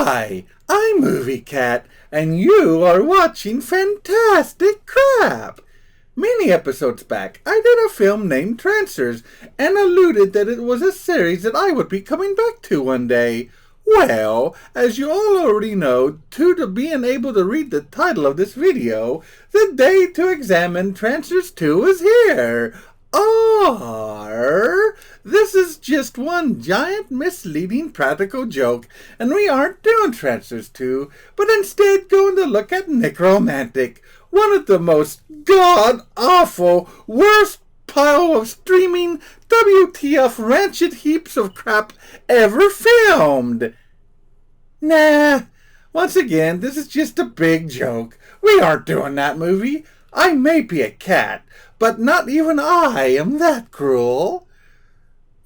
Hi, I'm Movie Cat, and you are watching Fantastic Crap! Many episodes back, I did a film named Trancers, and alluded that it was a series that I would be coming back to one day. Well, as you all already know, due to being able to read the title of this video, the day to examine Trancers 2 is here. Or this is just one giant misleading practical joke, and we aren't doing Trancers 2, but instead going to look at Necromantic, one of the most god-awful, worst pile of streaming WTF rancid heaps of crap ever filmed. Nah, once again, this is just a big joke. We aren't doing that movie. I may be a cat, but not even I am that cruel.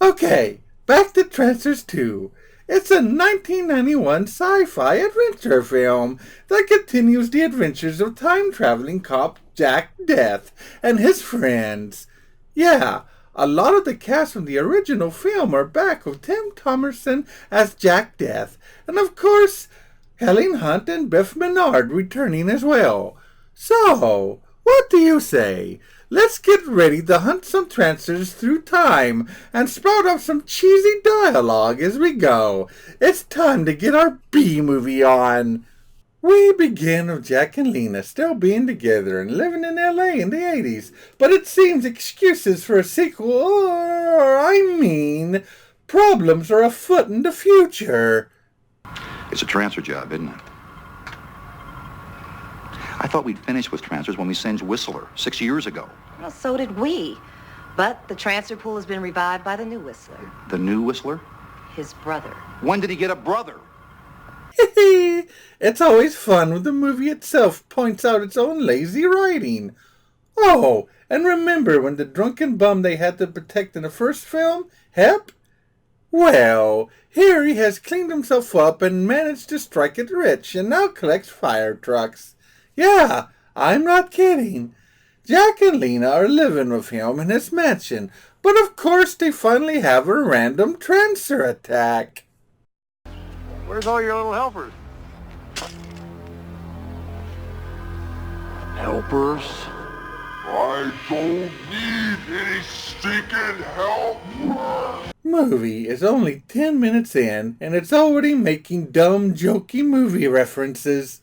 Okay, back to Trancers 2. It's a 1991 sci-fi adventure film that continues the adventures of time-traveling cop Jack Deth and his friends. Yeah, a lot of the cast from the original film are back, with Tim Thomerson as Jack Deth, and of course, Helen Hunt and Beth Menard returning as well. So, what do you say? Let's get ready to hunt some Trancers through time and sprout up some cheesy dialogue as we go. It's time to get our B-movie on. We begin with Jack and Lena still being together and living in LA in the 80s, but it seems excuses for a sequel, problems are afoot in the future. It's a transfer job, isn't it? I thought we'd finished with Trancers when we singed Whistler 6 years ago. Well, so did we. But the transfer pool has been revived by the new Whistler. The new Whistler? His brother. When did he get a brother? It's always fun when the movie itself points out its own lazy writing. Oh, and remember when the drunken bum they had to protect in the first film? Hep? Well, here he has cleaned himself up and managed to strike it rich and now collects fire trucks. Yeah, I'm not kidding. Jack and Lena are living with him in his mansion, but of course they finally have a random Trancer attack. Where's all your little helpers? Helpers? I don't need any stinking help! Movie is only 10 minutes in, and it's already making dumb, jokey movie references.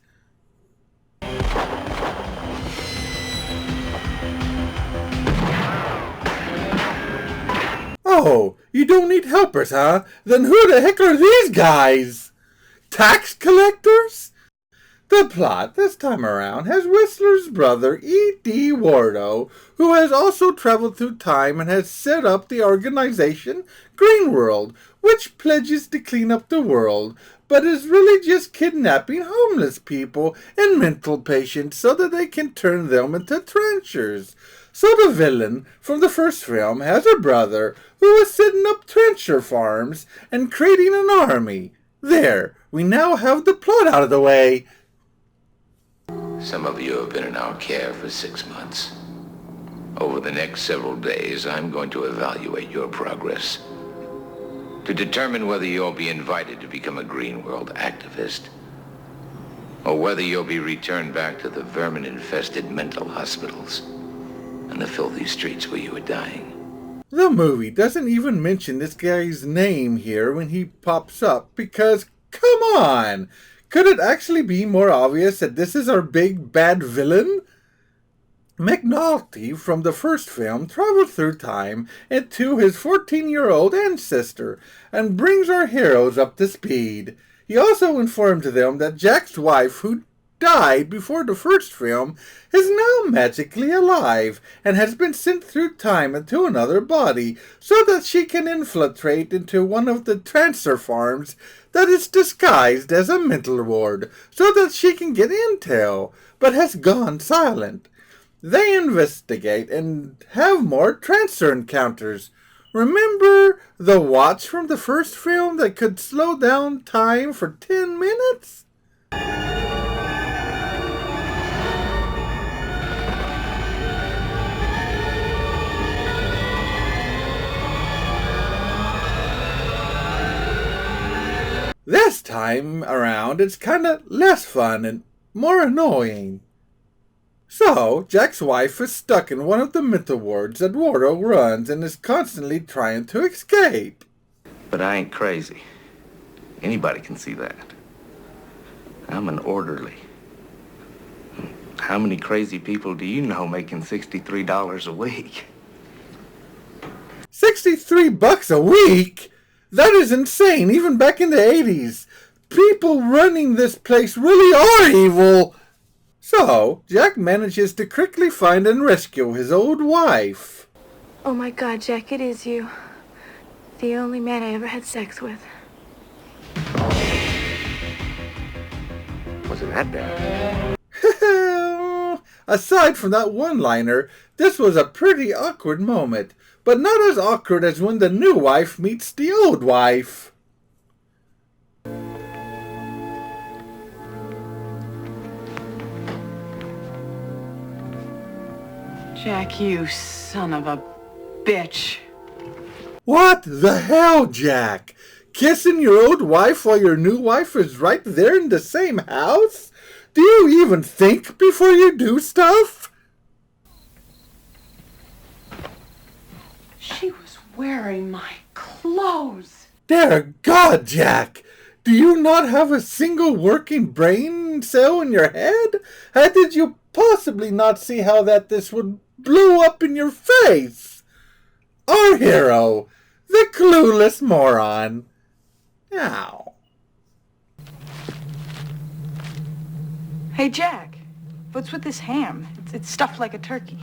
Oh, you don't need helpers, huh? Then who the heck are these guys? Tax collectors? The plot this time around has Whistler's brother, E.D. Wardo, who has also traveled through time and has set up the organization Green World, which pledges to clean up the world, but is really just kidnapping homeless people and mental patients so that they can turn them into Trancers. So the villain from the first film has a brother who is setting up Trancer farms and creating an army. There, we now have the plot out of the way. Some of you have been in our care for 6 months. Over the next several days, I'm going to evaluate your progress to determine whether you'll be invited to become a Green World activist or whether you'll be returned back to the vermin-infested mental hospitals and the filthy streets where you were dying. The movie doesn't even mention this guy's name here when he pops up because, come on, could it actually be more obvious that this is our big bad villain? McNulty from the first film travels through time into his 14-year-old ancestor and brings our heroes up to speed. He also informed them that Jack's wife, who died before the first film is now magically alive and has been sent through time into another body so that she can infiltrate into one of the Trancer farms that is disguised as a mental ward so that she can get intel, but has gone silent. They investigate and have more Trancer encounters. Remember the watch from the first film that could slow down time for 10 minutes? This time around, it's kinda less fun and more annoying. So, Jack's wife is stuck in one of the mental wards that Wardo runs and is constantly trying to escape. But I ain't crazy. Anybody can see that. I'm an orderly. How many crazy people do you know making $63 a week? $63 a week? That is insane, even back in the 80s. People running this place really are evil. So, Jack manages to quickly find and rescue his old wife. Oh my God, Jack, it is you. The only man I ever had sex with. Wasn't that bad? Aside from that one-liner, this was a pretty awkward moment, but not as awkward as when the new wife meets the old wife. Jack, you son of a bitch. What the hell, Jack? Kissing your old wife while your new wife is right there in the same house? Do you even think before you do stuff? She was wearing my clothes. Dear God, Jack! Do you not have a single working brain cell in your head? How did you possibly not see how this would blow up in your face? Our hero, the clueless moron. Ow. Hey, Jack, what's with this ham? It's stuffed like a turkey.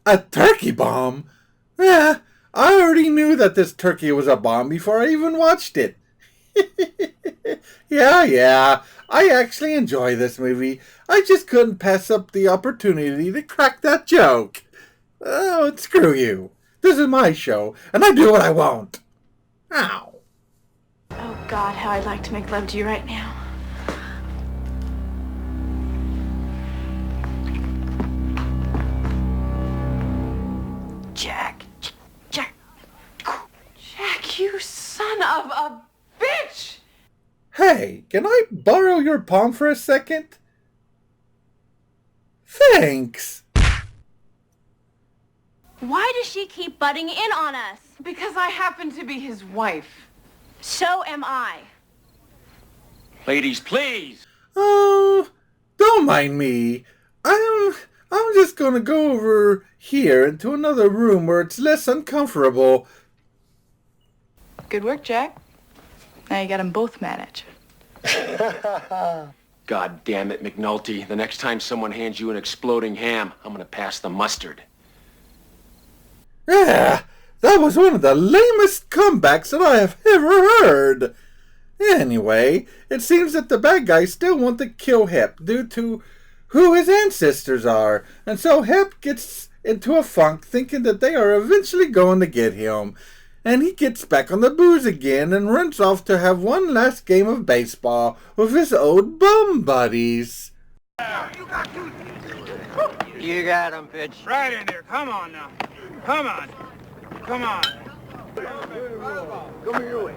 A turkey bomb? Yeah, I already knew that this turkey was a bomb before I even watched it. Yeah, I actually enjoy this movie. I just couldn't pass up the opportunity to crack that joke. Oh, screw you. This is my show, and I do what I want. Ow. Oh God, how I'd like to make love to you right now. Jack, you son of a bitch! Hey, can I borrow your palm for a second? Thanks. Why does she keep butting in on us? Because I happen to be his wife. So am I. Ladies, please. Oh, don't mind me. I'm just gonna go over here into another room where it's less uncomfortable. Good work, Jack. Now you got them both managed. God damn it, McNulty. The next time someone hands you an exploding ham, I'm gonna pass the mustard. Yeah, that was one of the lamest comebacks that I have ever heard. Anyway, it seems that the bad guys still want to kill Hep due to who his ancestors are, and so Hep gets into a funk thinking that they are eventually going to get him. And he gets back on the booze again and runs off to have one last game of baseball with his old bum buddies. You got him, bitch. Right in there. Come on now. Come on. Come on. Come your way.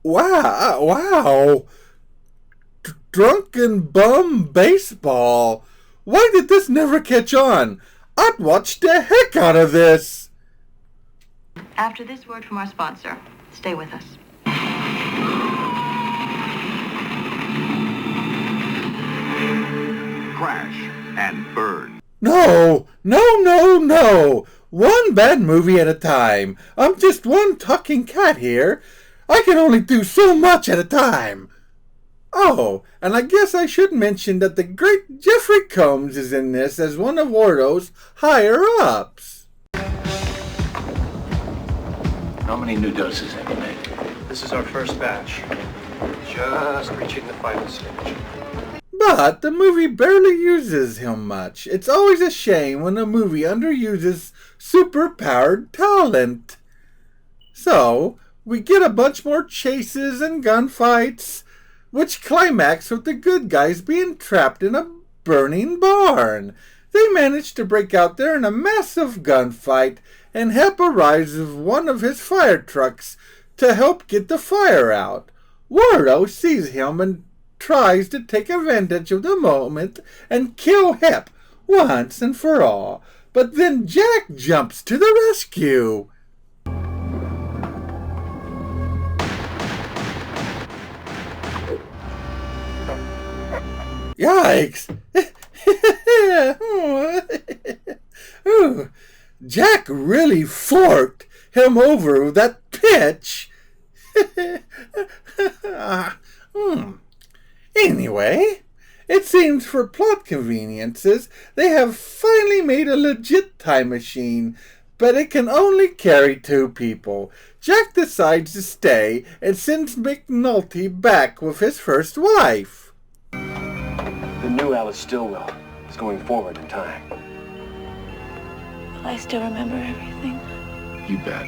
Wow. Drunken bum baseball. Why did this never catch on? I'd watch the heck out of this. After this word from our sponsor, stay with us. Crash and burn. No. one bad movie at a time. I'm just one talking cat here. I can only do so much at a time. Oh, and I guess I should mention that the great Jeffrey Combs is in this as one of Wardo's higher-ups. How many new doses have you made? This is our first batch. Just reaching the final stage. But the movie barely uses him much. It's always a shame when a movie underuses superpowered talent. So, we get a bunch more chases and gunfights, which climax with the good guys being trapped in a burning barn. They manage to break out there in a massive gunfight and help arrives with one of his fire trucks to help get the fire out. Wardo sees him and tries to take advantage of the moment and kill Hep once and for all. But then Jack jumps to the rescue. Yikes! Ooh, Jack really forked him over with that pitch. Anyway, it seems for plot conveniences, they have finally made a legit time machine, but it can only carry 2 people. Jack decides to stay and sends McNulty back with his first wife. The new Alice Stillwell is going forward in time. Will I still remember everything? You bet.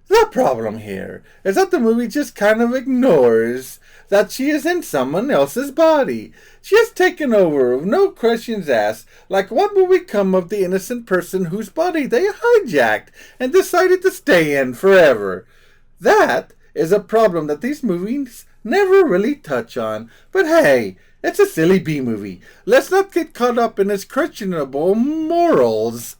The problem here is that the movie just kind of ignores that she is in someone else's body. She is taken over with no questions asked, like what will become of the innocent person whose body they hijacked and decided to stay in forever. That is a problem that these movies never really touch on, but hey, it's a silly B-movie. Let's not get caught up in its questionable morals.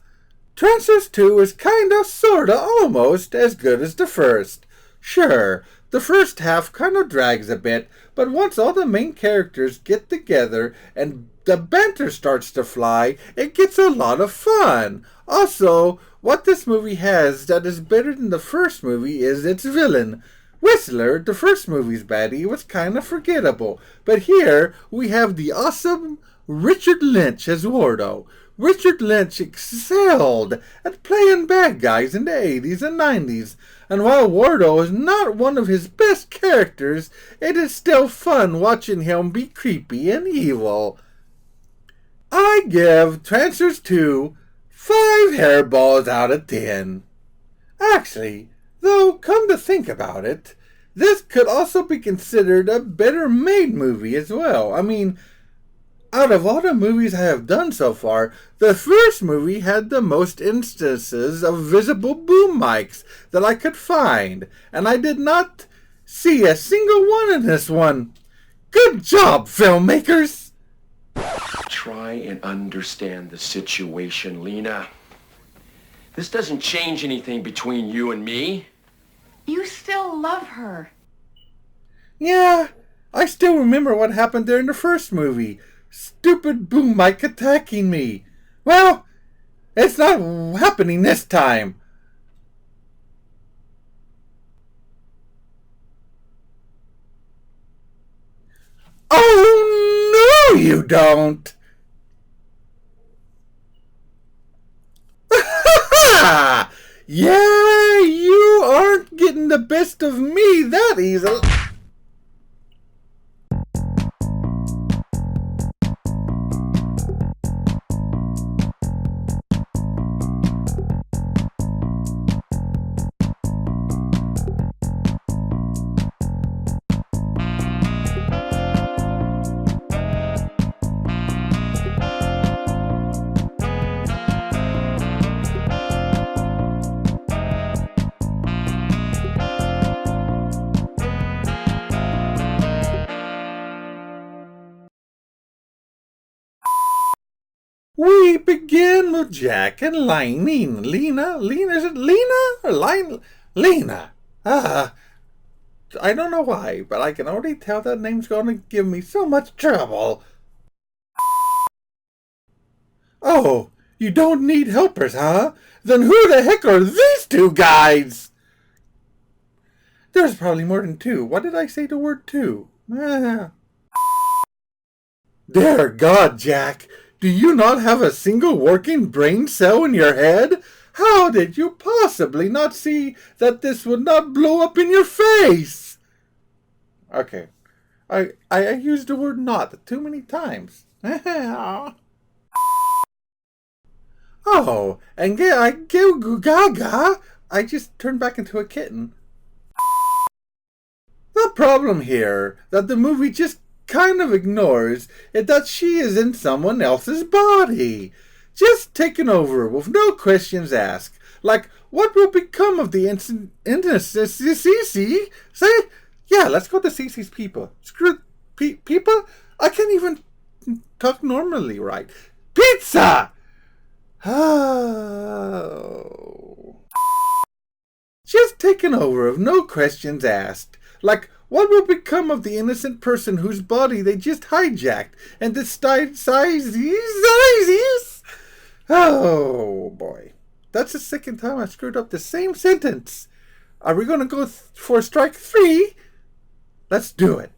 Trancers 2 is kinda, sorta, almost as good as the first. Sure, the first half kinda drags a bit, but once all the main characters get together and the banter starts to fly, it gets a lot of fun. Also, what this movie has that is better than the first movie is its villain. Whistler, the first movie's baddie, was kinda forgettable, but here we have the awesome Richard Lynch as Wardo. Richard Lynch excelled at playing bad guys in the 80s and 90s, and while Wardo is not one of his best characters, it is still fun watching him be creepy and evil. I give Trancers 2 5 hairballs out of 10. Actually, though, come to think about it, this could also be considered a better made movie as well. I mean, out of all the movies I have done so far, the first movie had the most instances of visible boom mics that I could find, and I did not see a single one in this one. Good job, filmmakers! Try and understand the situation, Lena. This doesn't change anything between you and me. You still love her. Yeah, I still remember what happened there in the first movie. Stupid boom mic attacking me. Well, it's not happening this time. Oh, no, you don't. Yeah, you aren't getting the best of me that easily. We begin with Jack and Lena, is it Lena or Lena? I don't know why, but I can already tell that name's going to give me so much trouble. Oh, You don't need helpers, huh? Then who the heck are these two guys? There's probably more than two. Why did I say the word two? Dear God, Jack, do you not have a single working brain cell in your head? How did you possibly not see that this would not blow up in your face? Okay, I used the word not too many times. Oh, and gaga, I just turned back into a kitten. The problem here that the movie just kind of ignores is that she is in someone else's body, just taken over with no questions asked. Like, what will become of the CC? Say, yeah, let's go to CC's people. Screw people. I can't even talk normally, right? Pizza. Oh. Just taken over of no questions asked. Like, what will become of the innocent person whose body they just hijacked and sizes? Oh, boy. That's the second time I screwed up the same sentence. Are we going to go for strike 3? Let's do it.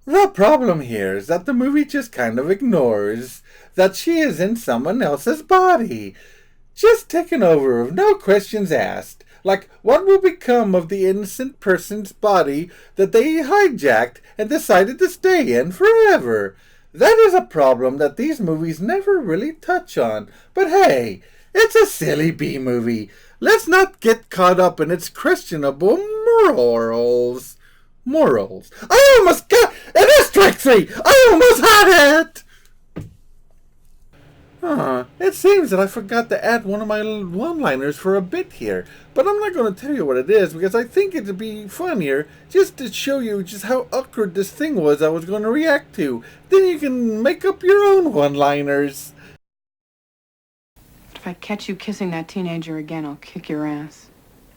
The problem here is that the movie just kind of ignores that she is in someone else's body, just taken over with no questions asked. Like, what will become of the innocent person's body that they hijacked and decided to stay in forever? That is a problem that these movies never really touch on. But hey, it's a silly B-movie. Let's not get caught up in its questionable morals. I almost got it. Is strike 3. I almost had it. It seems that I forgot to add one of my one-liners for a bit here, but I'm not going to tell you what it is because I think it'd be funnier just to show you just how awkward this thing was I was going to react to. Then you can make up your own one-liners. If I catch you kissing that teenager again, I'll kick your ass.